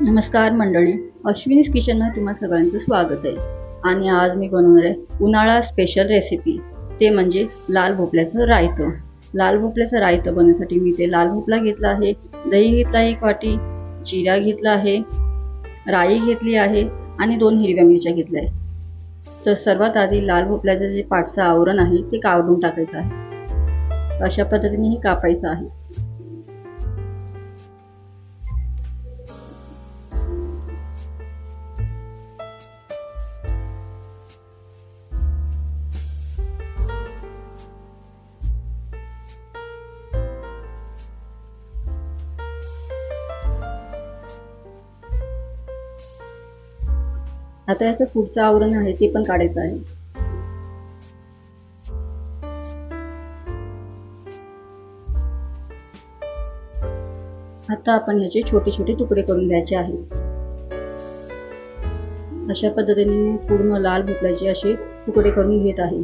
नमस्कार मंडळी, अश्विनीज किचनमध्ये तुम्हा सगळ्यांचं स्वागत आहे. आणि आज मी बनवणार आहे उन्हाळा स्पेशल रेसिपी, ते म्हणजे लाल भोपळ्याचं रायतं. लाल भोपळ्याचं रायतं बनवण्यासाठी मी ते लाल भोपळा घेतला आहे, दही घेतला आहे 1 वाटी, जिरा घेतला आहे, राई घेतली आहे आणि 2 हिरव्या मिरच्या घेतल्या आहे. तर सर्वात आधी लाल भोपळ्याचं जे पाठचं आवरण आहे ते काढून टाकायचं आहे. अशा पद्धतीने हे कापायचं आहे. आता याचं पुढचं आवरण आहे ते पण काढायचं आहे. आता आपण ह्याचे छोटे छोटे तुकडे करून घ्यायचे आहेत. अशा पद्धतीने मी पूर्ण लाल भोपळ्याचे असे तुकडे करून घेत आहे.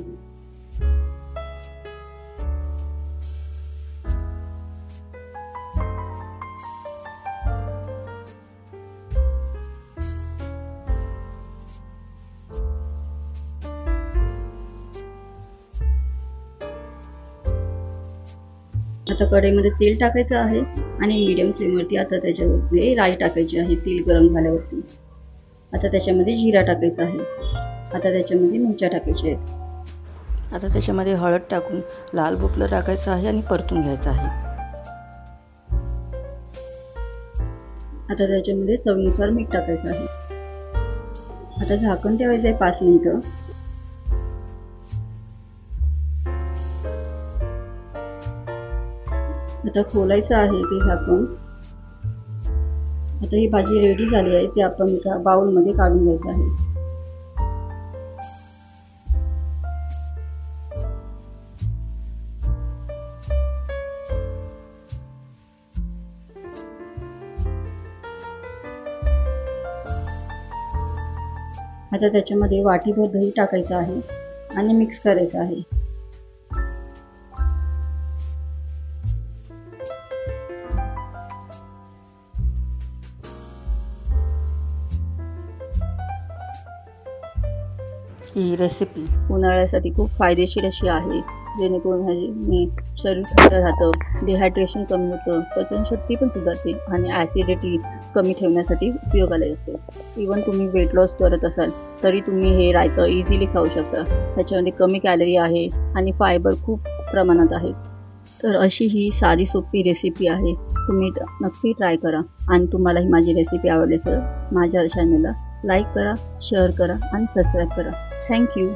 आता कढईमध्ये तेल टाकायचं आहे आणि मीडियम फ्लेमवरती आता त्याच्यामध्ये राई टाकायची आहे. तेल गरम झाल्यावरती आता त्याच्यामध्ये जिरा टाकायचा आहे. आता त्याच्यामध्ये मिरच्या टाकायच्या आहेत. आता त्याच्यामध्ये हळद टाकून लाल भोपळा टाकायचं आहे आणि परतून घ्यायचं आहे. आता त्याच्यामध्ये चवीनुसार मीठ टाकायचं आहे. आता झाकण ठेवायचं आहे 5 मिनिटं. आता खोलायचं आहे ते झाकण. आता ही भाजी रेडी झाली आहे, ती आपण एका बाउलमध्ये काढून घ्यायचं आहे. आता त्याच्यामध्ये वाटीभर दही टाकायचं आहे आणि मिक्स करायचं आहे. ही रेसिपी उन्हाळ्यासाठी खूप फायदेशीर अशी आहे, जेणेकरून ह्याने शरीर थंड राहतं, डिहायड्रेशन कमी होतं, पचनशक्ती पण सुधारते आणि ॲसिडिटी कमी ठेवण्यासाठी उपयोगाला येते. इवन तुम्ही वेट लॉस करत असाल तरी तुम्ही हे रायतं इझिली खाऊ शकता. ह्याच्यामध्ये कमी कॅलरी आहे आणि फायबर खूप प्रमाणात आहे. तर अशी ही साधी सोपी रेसिपी आहे. तुम्ही नक्की ट्राय करा आणि तुम्हाला ही माझी रेसिपी आवडली तर माझ्या चॅनलला लाईक करा, शेअर करा आणि सबस्क्राईब करा. थँक्यू.